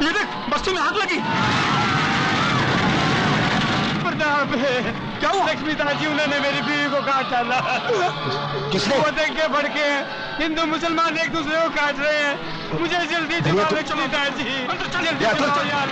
ये देख, बस्ती में आग लगी। प्रताप, क्या हुआ? लक्ष्मीदास जी, उन्होंने मेरी बीवी को काट डाला। किसने? वो देख के भड़के हैं, हिंदू मुसलमान एक दूसरे को काट रहे हैं। मुझे जल्दी चलो लक्ष्मीदास जी, जल्दी चलो यार।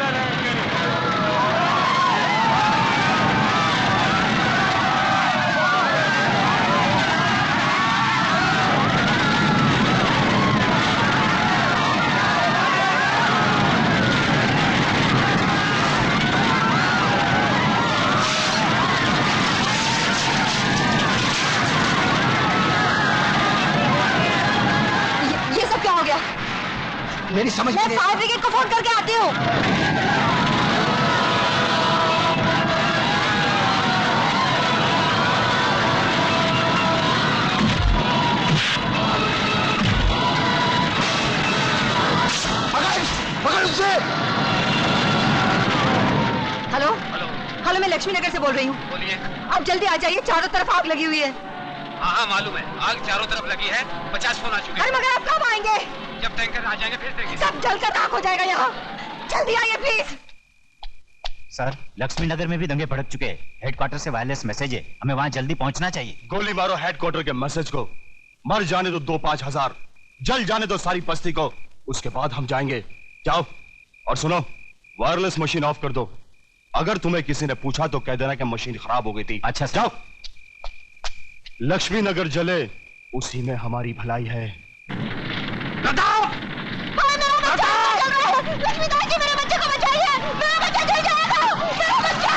मेरी समझ मैं फायर ब्रिगेड को फोन करके आती हूँ। पकड़ उसे। हेलो हेलो, मैं लक्ष्मी नगर से बोल रही हूँ। बोलिए। आप जल्दी आ जाइए, चारों तरफ आग लगी हुई है। हाँ मालूम है, आग चारों तरफ लगी है। 50 फोन आ चुके हैं। अरे मगर आप कब आएंगे? जब टैंकर आ जाएंगे फिर देखेंगे। सब जलकर राख हो जाएगा यहाँ। जल्दी आइए प्लीज। सर, लक्ष्मी नगर में भी दंगे भड़क चुके हैं। हेडक्वार्टर से वायरलेस मैसेज है, हमें वहाँ जल्दी पहुँचना चाहिए। गोली मारो हेडक्वार्टर के मैसेज को। मर जाने दो 2-5 हजार, जल जाने दो सारी बस्ती को, उसके बाद हम जाएंगे। जाओ और सुनो, वायरलेस मशीन ऑफ कर दो। अगर तुम्हें किसी ने पूछा तो कह देना कि मशीन खराब हो गई थी। अच्छा जाओ। लक्ष्मी नगर जले उसी में हमारी भलाई है। लक्ष्मीदास जी, मेरे बच्चे को बचाइए। मेरा बच्चा जल जाएगा। मेरा बच्चा,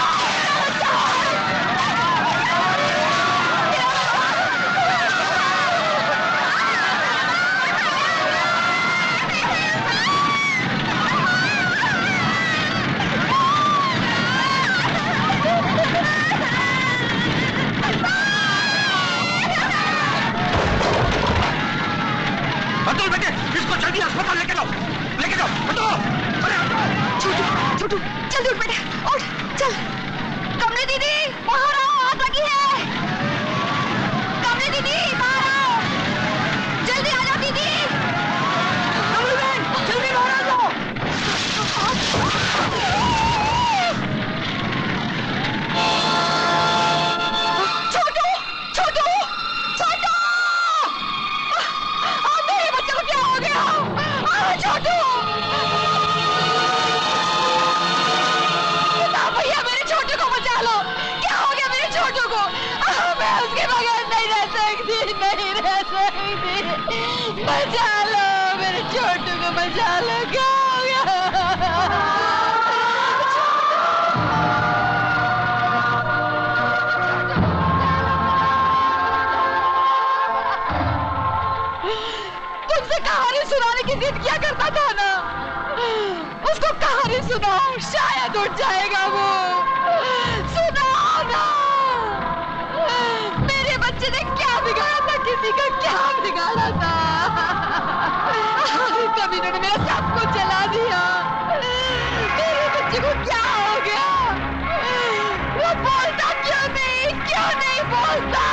अतुल बेटे, इसको जल्दी अस्पताल लेके जाओ, लेके जाओ। हटो, अरे हटो। छोटू, जल्दी उठ बेटे, उठ, चल। कमली दीदी, बाहर आओ, आग लगी है। कमली दीदी, बाहर आओ, जल्दी आ जाओ दीदी। कमली बहन, जल्दी बाहर आ जाओ। छोटू, छोटू, छोटू, मेरे बच्चे को क्या हो गया? छोटू, भैया मेरे छोटू को बचा लो। क्या हो गया मेरे छोटू को? मैं उसके बगैर नहीं रह सकती, नहीं रह सकती। बचा लो मेरे छोटू को, बचा लो। क्या हो गया? तुमसे कहानी सुनाने की जिद किया करता था ना, उसको कहानी सुनाओ, शायद उठ जाएगा वो। सुनाओ ना। मेरे बच्चे ने क्या बिगाड़ा था, किसी का क्या बिगाड़ा था? कमीनों ने मेरा सब कुछ जला दिया। मेरे बच्चे को क्या हो गया? वो बोलता क्यों नहीं, क्यों नहीं बोलता?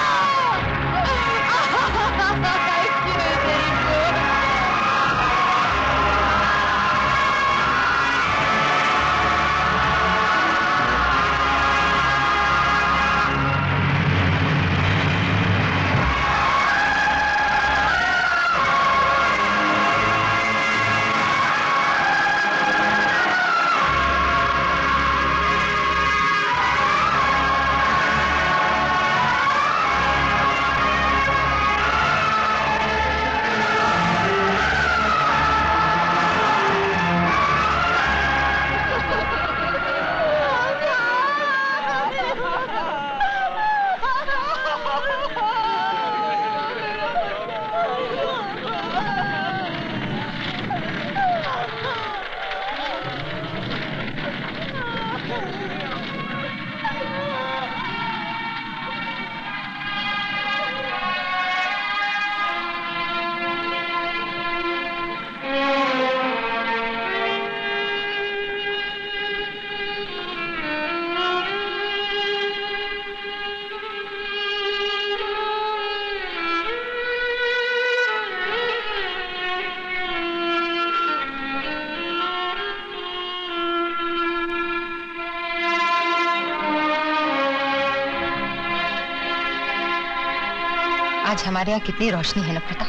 आज हमारे यहाँ कितनी रोशनी है ना प्रताप।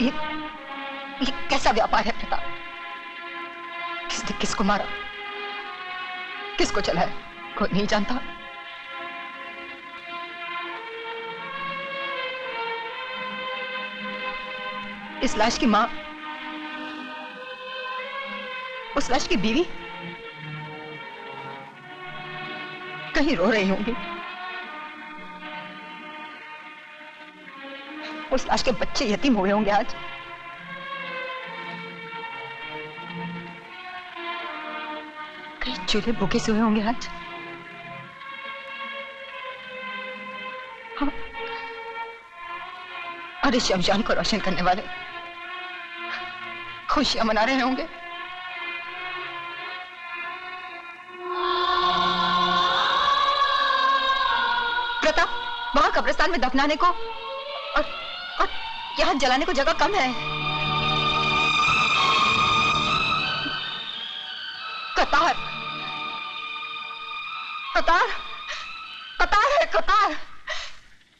ये कैसा व्यापार है प्रताप? किसने किसको मारा, किसको चलाया, कोई नहीं जानता। इस लाश की मां, उस लाश की बीवी कहीं रो रही होंगी। उस लाश के बच्चे यतीम हुए होंगे आज। कहीं चूल्हे भूखे से हुए होंगे आज। हाँ। और इस शमशान को रोशन करने वाले खुशियां मना रहे होंगे। प्रताप, वहां कब्रिस्तान में दफनाने को और यहाँ जलाने को जगह कम है। कतार, कतार, कतार है, कतार,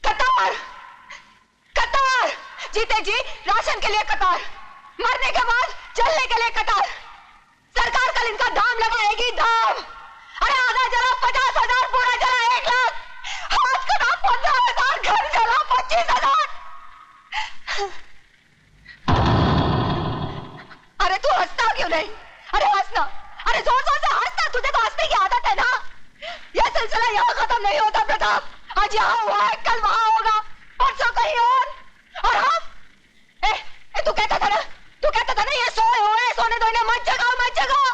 कतार, कतार। जीते जी राशन के लिए कतार, मरने के बाद चलने के लिए कतार। सरकार कल इनका दाम लगाएगी, दाम। अरे आधा जला 50,000, पूरा जला 1 लाख, हाथ कटा 15,000, घर जला 25,000। अरे तू हंसता क्यों नहीं? अरे हंसना, अरे जोर जोर से हंसना, तुझे तो हंसने की आदत है ना। यह सिलसिला यहाँ खत्म नहीं होता प्रताप। आज यहाँ हुआ है, कल वहां होगा, परसों कहीं और हम तू कहता था ना ये सोए हुए, सोने दो इन्हें, मत जगाओ, मत जगाओ।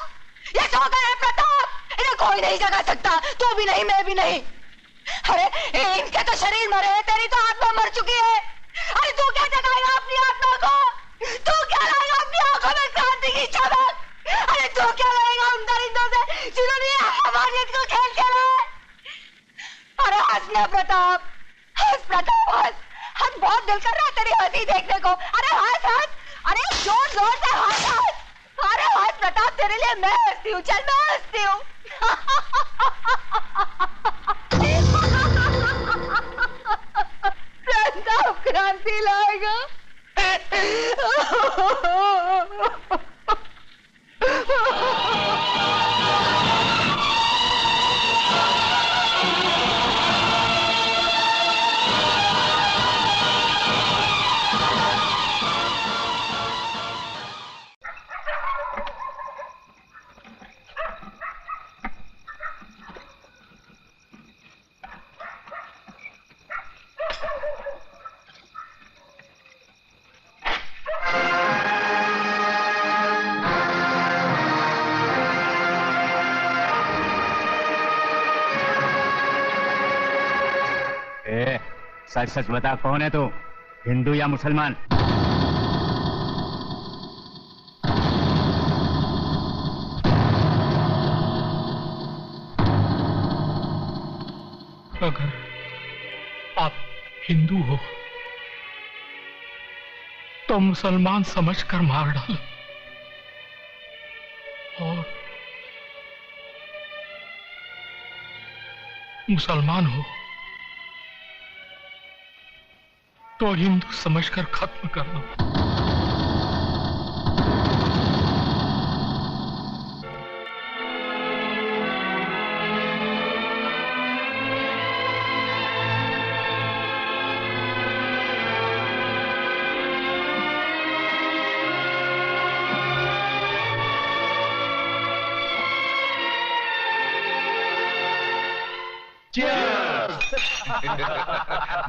ये सो गए हैं प्रताप, इन्हें कोई नहीं जगा सकता, तू भी नहीं, मैं भी नहीं। अरे इनके तो शरीर मरे हैं, तेरी तो आत्मा मर चुकी है। अरे तू क्या जगाएगा अपनी आत्मा को? तू क्या लाएगा अपनी आंखों में क्रांति की चमक? अरे तू क्या लाएगा उन दरिंदों से जिन्होंने हमारियत को खेल खेला है? अरे हंसना प्रताप, हंस प्रताप, हंस। हंस, बहुत दिल कर रहा है तेरी हंसी देखने को। अरे हंस, हंस, अरे जोर जोर से हंस, हंस। अरे हंस प्रताप, तेरे लिए मैं हंसती हूँ, चल मैं हंसती हूँ। प्रताप क्रांति लाएगा। सच सच बता, कौन है तू, हिंदू या मुसलमान? अगर आप हिंदू हो तो मुसलमान समझकर मार डालो, और मुसलमान हो तो हिंदू समझकर खत्म कर दो।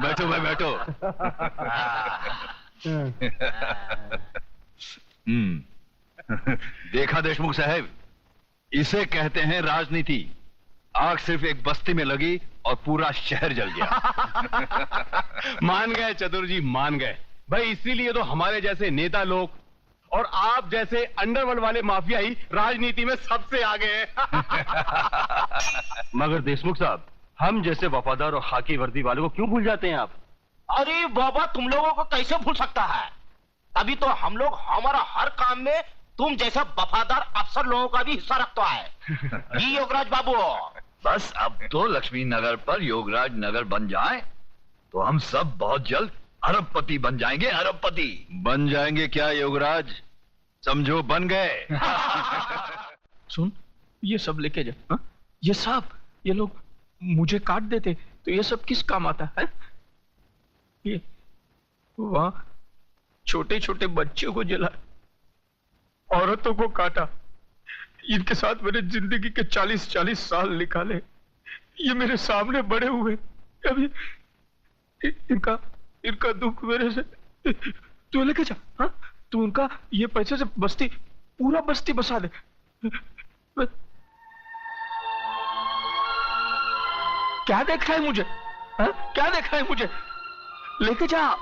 बैठो भाई, बैठो। देखा देशमुख साहब, इसे कहते हैं राजनीति। आग सिर्फ एक बस्ती में लगी और पूरा शहर जल गया। मान गए चतुर जी, मान गए भाई। इसीलिए तो हमारे जैसे नेता लोग और आप जैसे अंडरवर्ल्ड वाले माफिया ही राजनीति में सबसे आगे हैं। मगर देशमुख साहब, हम जैसे वफादार और खाकी वर्दी वालों को क्यों भूल जाते हैं आप? अरे बाबा, तुम लोगों को कैसे भूल सकता है? तभी तो हम लोग हमारा हर काम में तुम जैसा वफादार अफसर लोगों का भी हिस्सा रखता है। जी योगराज बाबू, बस अब तो लक्ष्मी नगर पर योगराज नगर बन जाए तो हम सब बहुत जल्द अरबपति बन जाएंगे। अरबपति बन जाएंगे क्या योगराज, समझो बन गए। सुन, ये सब लेके जा। हा? ये सांप, ये लोग मुझे काट देते तो ये सब किस काम आता है? ये वहां छोटे छोटे बच्चों को जला, औरतों को काटा, इनके साथ मैंने जिंदगी के 40-40 साल निकाले। ये मेरे सामने बड़े हुए, अभी इनका दुख मेरे से तू लेके जा। हाँ, तू उनका ये पैसे से बस्ती, पूरा बस्ती बसा दे। क्या देख रहा है मुझे? हाँ? क्या देख रहा है मुझे? लेके जा,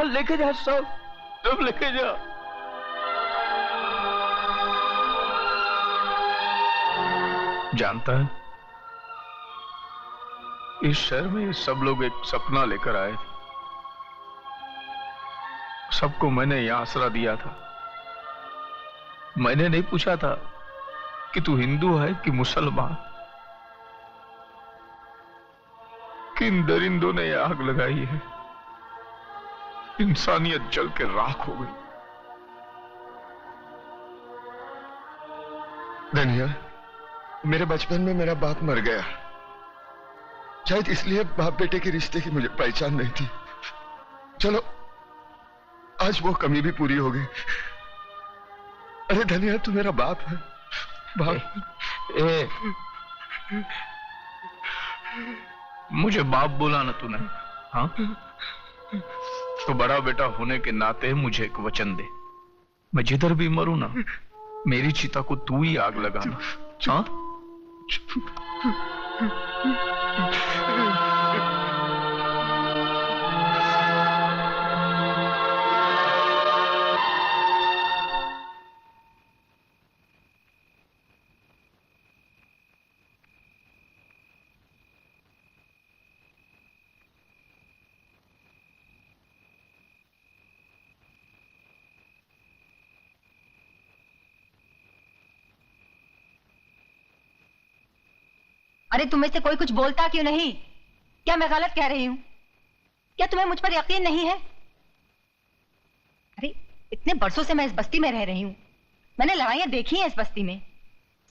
लेके जा, सब लेके जा। जानता है, इस शहर में सब लोग एक सपना लेकर आए थे। सबको मैंने यहां आसरा दिया था। मैंने नहीं पूछा था कि तू हिंदू है कि मुसलमान। किन दरिंदों ने आग लगाई है, इंसानियत जल के राख हो गई। धनिया, मेरे बचपन में मेरा बाप मर गया, शायद इसलिए बाप बेटे के रिश्ते की मुझे पहचान नहीं थी। चलो, आज वो कमी भी पूरी हो गई। अरे धनिया, तू मेरा बाप है, बाप। मुझे बाप बोला ना तूने? हाँ, तो बड़ा बेटा होने के नाते मुझे एक वचन दे, मैं जिधर भी मरूं ना, मेरी चिता को तू ही आग लगाना। हाँ? अरे तुम्हें से कोई कुछ बोलता क्यों नहीं? क्या मैं गलत कह रही हूं? क्या तुम्हें मुझ पर यकीन नहीं है? अरे इतने बरसों से मैं इस बस्ती में रह रही हूं, मैंने लड़ाइयां देखी हैं इस बस्ती में,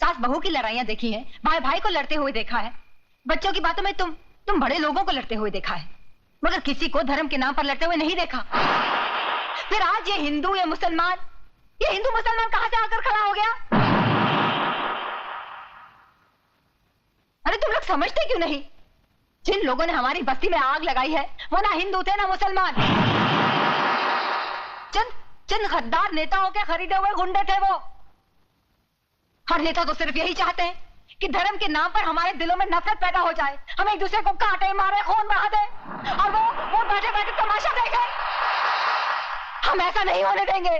सास बहू की लड़ाइयां देखी हैं, भाई भाई को लड़ते हुए देखा है, बच्चों की बातों में तुम बड़े लोगों को लड़ते हुए देखा है, मगर किसी को धर्म के नाम पर लड़ते हुए नहीं देखा। फिर आज ये हिंदू या मुसलमान, ये हिंदू मुसलमान कहां से आकर खड़ा हो गया? अरे तुम लोग समझते क्यों नहीं? जिन लोगों ने हमारी बस्ती में आग लगाई है वो ना हिंदू थे ना मुसलमान, चंद गद्दार नेताओं के खरीदे हुए गुंडे थे वो। हर नेता तो सिर्फ यही चाहते हैं कि धर्म के नाम पर हमारे दिलों में नफरत पैदा हो जाए, हम एक दूसरे को काटे मारे खून बहा दे और वो बैठे बैठे तमाशा देखे। हम ऐसा नहीं होने देंगे।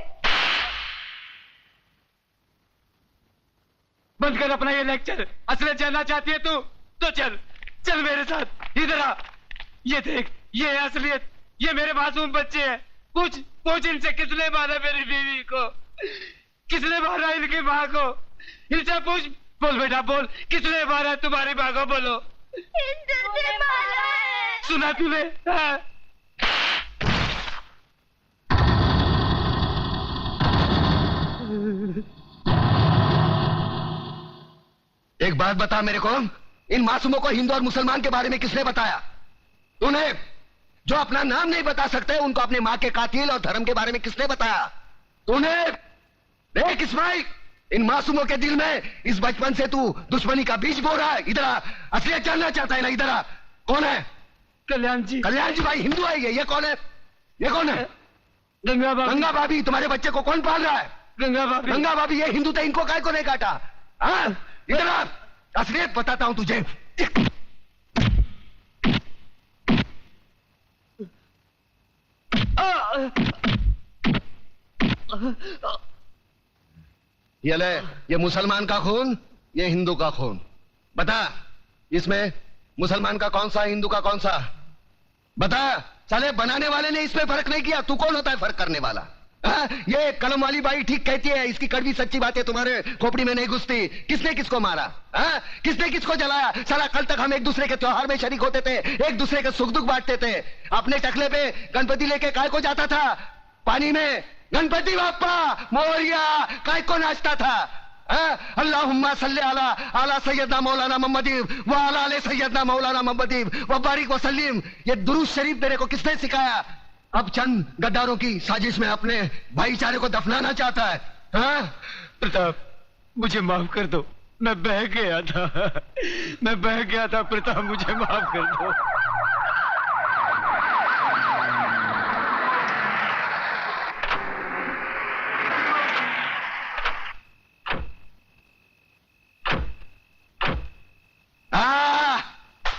बंद कर अपना ये लेक्चर। असलियत जानना चाहती है तू तो चल मेरे साथ, इधर आ। ये देख, ये है असलियत, ये मेरे मासूम बच्चे हैं। पूछ इनसे किसने मारा मेरी बीवी को, किसने मारा इनकी माँ को, इनसे पूछ। बोल बेटा बोल, किसने मारा तुम्हारी माँ को? बोलो। हिंदू ने मारा है। सुना तूने? हाँ। एक बात बता मेरे को, इन मासूमों को हिंदू और मुसलमान के बारे में किसने बताया? तूने? जो अपना नाम नहीं बता सकते उनको अपने मां के कातिल और धर्म के बारे में किसने बताया? तूने? देख इस्माइल, इन मासूमों के दिल में इस बचपन से तू दुश्मनी का बीज बो रहा है। इधर आ, असलियत जानना चाहता है ना? इधर आ। कौन है? कल्याण जी। कल्याण जी भाई हिंदू है ये कौन है? ये कौन है? गंगा भाभी। गंगा भाभी, तुम्हारे बच्चे को कौन पाल रहा है? गंगा भाभी। गंगा भाभी, ये हिंदू थे, इनको काय को नहीं काटा? हाँ, इधर आ, असलियत बताता हूं तुझे। ये ले, ये मुसलमान का खून, ये हिंदू का खून। बता, इसमें मुसलमान का कौन सा, हिंदू का कौन सा? बता। साले बनाने वाले ने इसमें फर्क नहीं किया, तू कौन होता है फर्क करने वाला? ये कलम वाली बाई ठीक कहती है, इसकी कड़वी सच्ची बातें तुम्हारे खोपड़ी में नहीं घुसती। किसने किसको मारा? किसने किसको जलाया? साला कल तक हम एक दूसरे के त्योहार में शरीक होते थे, एक दूसरे के सुख दुख बांटते थे। अपने टकले पे गणपति लेके काय को जाता था? पानी में गणपति बाप्पा मोरिया काय को नाचता था? अल्लाहुम्मा सल्ली अला आला सैयदना मौलाना मोहम्मदी व अला आले सैयदना मौलाना मोहम्मदी व बारिक वसल्लिम। ये दुरूद शरीफ मेरे को किसने सिखाया? अब चंद गद्दारों की साजिश में अपने भाईचारे को दफनाना चाहता है। प्रताप, मुझे माफ कर दो, मैं बह गया था प्रताप, मुझे माफ कर दो।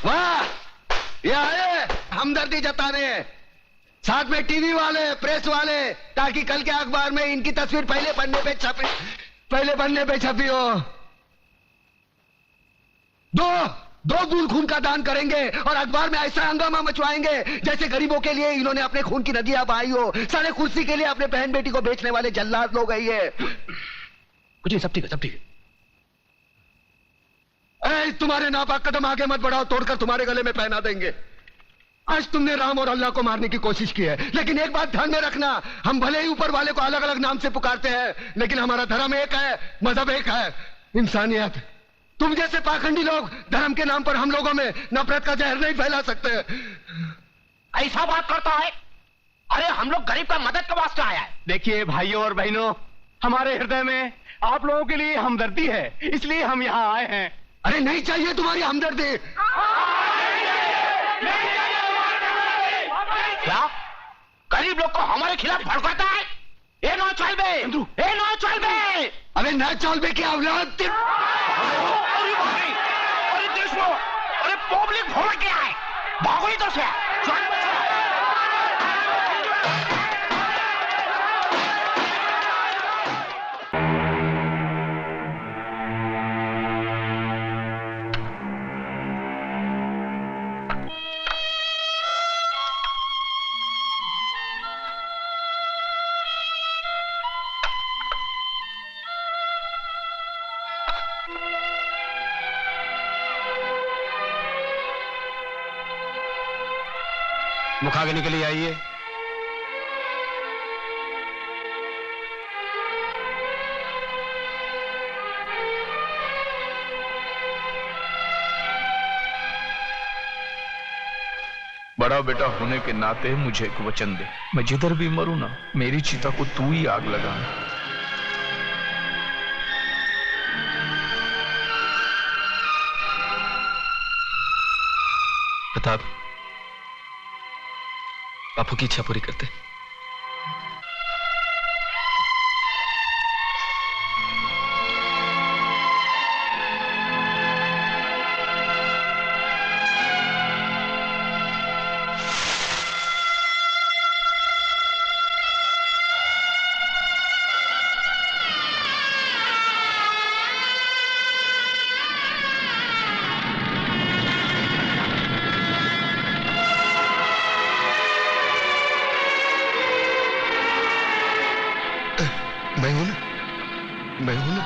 वाह, ये आए हमदर्दी जताने, साथ में टीवी वाले, प्रेस वाले, ताकि कल के अखबार में इनकी तस्वीर पहले पन्ने पे छपी हो। दो बूंद खून का दान करेंगे और अखबार में ऐसा हंगामा मचवाएंगे जैसे गरीबों के लिए इन्होंने अपने खून की नदियां बहाई हो। सारे कुर्सी के लिए अपने बहन बेटी को बेचने वाले जल्लाद लोग है ये। कुछ नहीं, सब ठीक है। तुम्हारे नापाक कदम आगे मत बढ़ाओ, तोड़कर तुम्हारे गले में पहना देंगे। आज तुमने राम और अल्लाह को मारने की कोशिश की है, लेकिन एक बात ध्यान में रखना, हम भले ही ऊपर वाले को अलग अलग नाम से पुकारते हैं, लेकिन हमारा धर्म एक है, मजहब एक है, इंसानियत। तुम जैसे पाखंडी लोग धर्म के नाम पर हम लोगों में नफरत का जहर नहीं फैला सकते। ऐसा बात करता है? अरे हम लोग गरीब का मदद के वास्ते आया है। देखिए भाइयों और बहनों, हमारे हृदय में आप लोगों के लिए हमदर्दी है, इसलिए हम यहाँ आए हैं। अरे नहीं चाहिए तुम्हारी हमदर्दी। क्या गरीब लोग को हमारे खिलाफ भड़काता है? ये नो चलबे, ये नो चलबे। अरे न चलबे की औलाद। अरे देशो, अरे पब्लिक भोला क्या है? भागो इधर से। मुखाग्नि के लिए आइए। बड़ा बेटा होने के नाते मुझे एक वचन दे, मैं जिधर भी मरूं ना, मेरी चिता को तू ही आग लगाना। प्रताप, बापू की इच्छा पूरी करते। मैं हूं ना।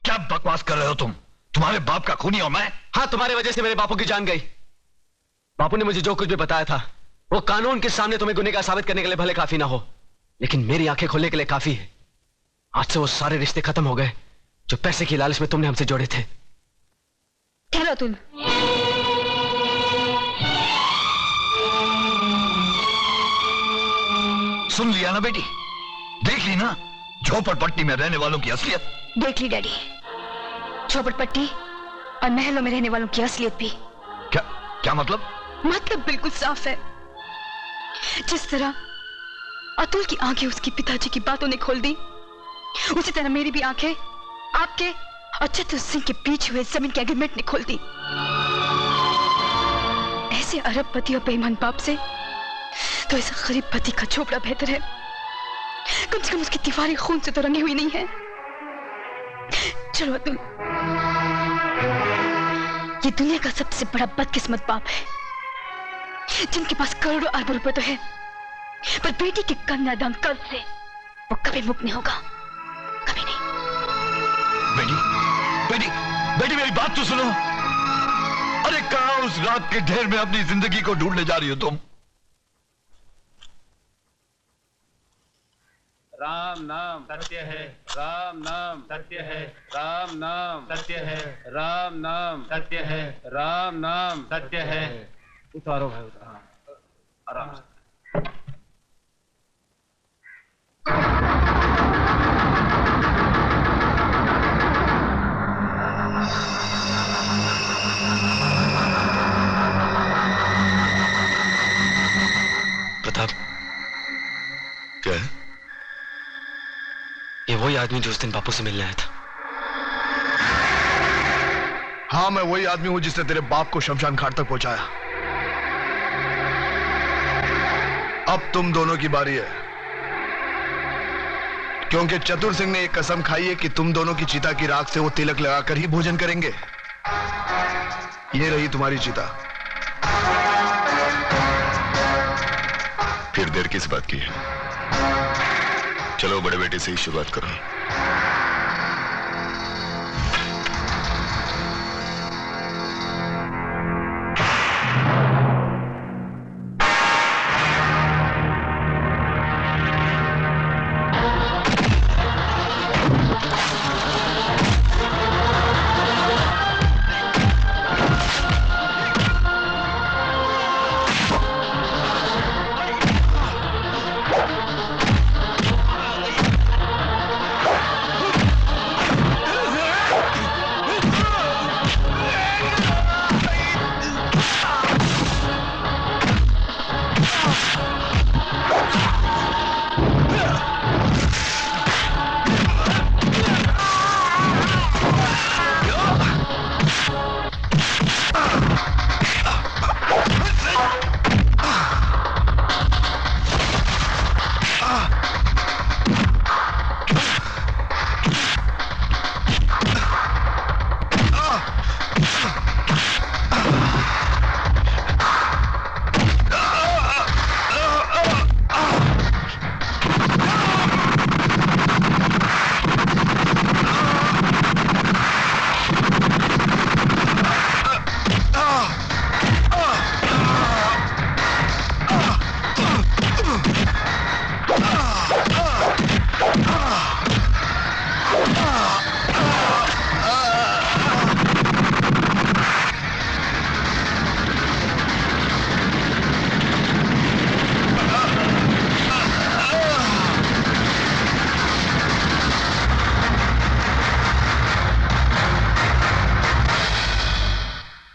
क्या बकवास कर रहे हो तुम? तुम्हारे बाप का खूनी और मैं? हाँ, तुम्हारे वजह से मेरे बापू की जान गई। बापू ने मुझे जो कुछ भी बताया था वो कानून के सामने तुम्हें गुनहगार साबित करने के लिए भले काफी ना हो, लेकिन मेरी आंखें खोलने के लिए काफी है। आज से वो सारे रिश्ते खत्म हो गए जो पैसे की लालच में तुमने हमसे जोड़े थे। ठहरो तुम। सुन लिया ना बेटी? देख ली ना झोपड़पट्टी में रहने वालों की असलियत? देख ली डैडी, झोपड़पट्टी और महलों में रहने वालों की असलियत भी। क्या मतलब? मतलब बिल्कुल साफ है। जिस तरह अतुल की आंखें उसकी पिताजी की बातों ने खोल दी, उसी तरह मेरी भी आंखें आपके और चतुर सिंह के बीच हुए जमीन के एग्रीमेंट ने खोल दी। ऐसे अरबपति और बेईमान बाप से तो ऐसा गरीब पति का झोपड़ा बेहतर है। कम से कम उसकी दीवारें खून से तो रंगी हुई नहीं है। चलो अतुल, ये दुनिया का सबसे बड़ा बदकिस्मत बाप है जिनके पास करोड़ों अरबों रुपए तो है, पर बेटी के कन्यादान कर्ज से वो कभी मुक्त नहीं होगा, कभी नहीं। बेटी, बेटी, बेटी मेरी बात तो सुनो। अरे कहाँ उस रात के ढेर में अपनी जिंदगी को ढूंढने जा रही हो तुम? राम नाम सत्य है, राम नाम सत्य है, राम नाम सत्य है, राम नाम सत्य है, राम नाम सत्य है। उतारो भाई, उतारो आराम से। प्रताप, क्या है? ये वही आदमी जो उस दिन बापू से मिलने आया था। हाँ, मैं वही आदमी हूं जिसने तेरे बाप को शमशान घाट तक पहुंचाया। अब तुम दोनों की बारी है, क्योंकि चतुर सिंह ने एक कसम खाई है कि तुम दोनों की चिता की राख से वो तिलक लगाकर ही भोजन करेंगे। ये रही तुम्हारी चिता। फिर देर किस बात की है? चलो बड़े बेटे से ही शुरुआत करो।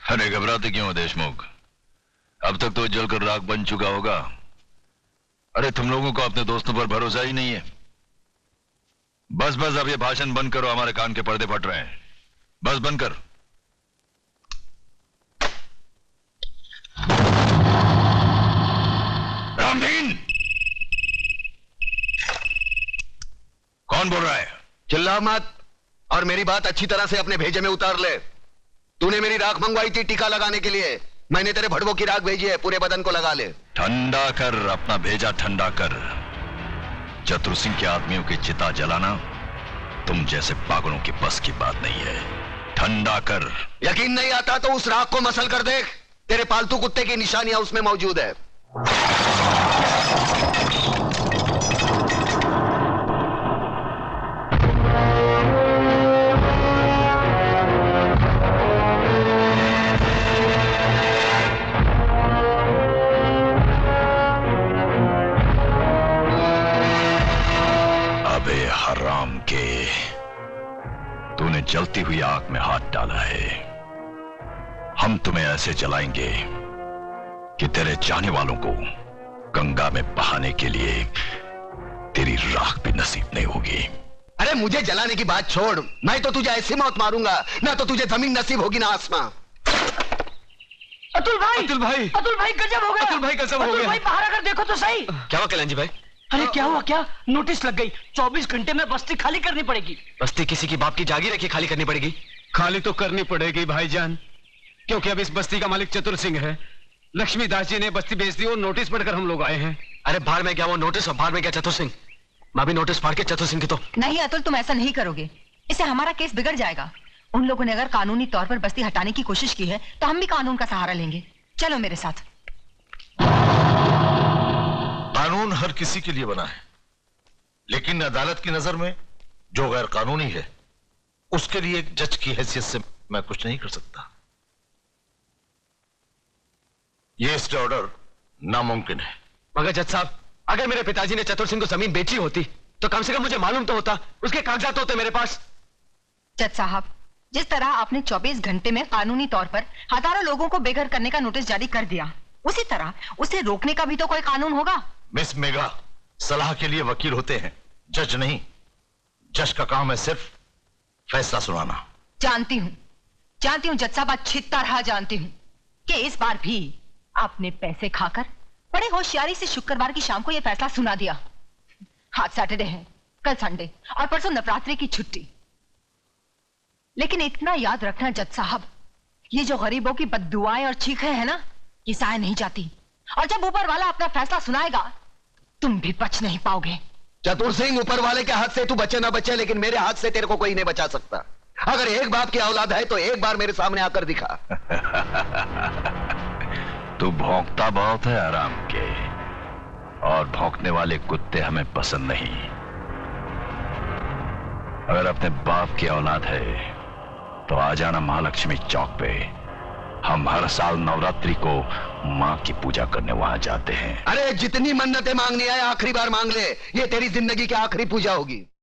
अरे घबराते क्यों हो देशमुख? अब तक तो जलकर राख बन चुका होगा। अरे तुम लोगों को अपने दोस्तों पर भरोसा ही नहीं है। बस बस अब ये भाषण बंद करो, हमारे कान के पर्दे फट रहे हैं। बस बंद कर। रामदीन, कौन बोल रहा है? चिल्ला मत और मेरी बात अच्छी तरह से अपने भेजे में उतार ले। तूने मेरी राख मंगवाई थी टीका लगाने के लिए, मैंने तेरे भड़वों की राख भेजी है, पूरे बदन को लगा ले। ठंडा कर, अपना भेजा ठंडा कर। चतुर सिंह के आदमियों की चिता जलाना तुम जैसे पागलों की बस की बात नहीं है। ठंडा कर। यकीन नहीं आता तो उस राख को मसल कर देख, तेरे पालतू कुत्ते की निशानियां उसमें मौजूद है। हराम के, तूने जलती हुई आग में हाथ डाला है। हम तुम्हें ऐसे जलाएंगे कि तेरे चाहने वालों को गंगा में बहाने के लिए तेरी राख भी नसीब नहीं होगी। अरे मुझे जलाने की बात छोड़, मैं तो तुझे ऐसी मौत मारूंगा ना तो तुझे जमीन नसीब होगी ना आसमां। अतुल भाई, अतुल भाई, अतुल भाई गजब हो गया। अतुल भाई गजब हो अतुल गया। भाई बाहर आकर देखो तो सही। क्या हुआ कल्याण जी भाई? अरे क्या हुआ? क्या नोटिस लग गई? 24 घंटे में बस्ती खाली करनी पड़ेगी। बस्ती किसी की बाप की जागीर है कि खाली करनी पड़ेगी? खाली तो करनी पड़ेगी भाईजान, क्योंकि अब इस बस्ती का मालिक चतुर सिंह है। लक्ष्मीदास जी ने बस्ती बेच दी और नोटिस पढ़कर हम लोग आए हैं। अरे बाहर में क्या वो नोटिस और बाहर में क्या चतुर सिंह? मैं भी नोटिस फाड़ के चतुर सिंह की तो। नहीं अतुल, तुम ऐसा नहीं करोगे, इससे हमारा केस बिगड़ जाएगा। उन लोगों ने अगर कानूनी तौर पर बस्ती हटाने की कोशिश की है तो हम भी कानून का सहारा लेंगे। चलो मेरे साथ। कानून हर किसी के लिए बना है, लेकिन अदालत की नजर में जो गैर कानूनी है उसके लिए एक जज की हैसियत से मैं कुछ नहीं कर सकता। ये स्टे ऑर्डर नामुमकिन है। मगर जज साहब, अगर मेरे पिताजी ने चतुर सिंह को जमीन बेची होती तो कम से कम मुझे मालूम तो होता, उसके कागजात होते मेरे पास। जज साहब, जिस तरह आपने 24 घंटे में कानूनी तौर पर हजारों लोगों को बेघर करने का नोटिस जारी कर दिया, उसी तरह उसे रोकने का भी तो कोई कानून होगा। मिस मेघा, सलाह के लिए वकील होते हैं, जज नहीं। जज का काम है सिर्फ फैसला सुनाना। जानती हूँ जज साहब, अच्छी तरह जानती हूँ कि इस बार भी आपने पैसे खाकर बड़े होशियारी से शुक्रवार की शाम को यह फैसला सुना दिया। आज सैटरडे है, कल संडे और परसों नवरात्रि की छुट्टी। लेकिन इतना याद रखना जज साहब, ये जो गरीबों की बद्दुआएं और चीखें हैं ना, ये साए नहीं जाती। और जब ऊपर वाला अपना फैसला सुनाएगा तुम भी बच नहीं पाओगे। चतुर सिंह, ऊपर वाले के हाथ से तू बचे ना बचे, लेकिन मेरे हाथ से तेरे को कोई नहीं बचा सकता। अगर एक बाप की औलाद है तो एक बार मेरे सामने आकर दिखा। तू भौंकता बहुत है आराम के, और भौंकने वाले कुत्ते हमें पसंद नहीं। अगर अपने बाप की औलाद है तो आ जाना महालक्ष्मी चौक पे। हम हर साल नवरात्रि को माँ की पूजा करने वहां जाते हैं। अरे जितनी मन्नतें मांगनी है आखिरी बार मांग ले, ये तेरी जिंदगी की आखिरी पूजा होगी।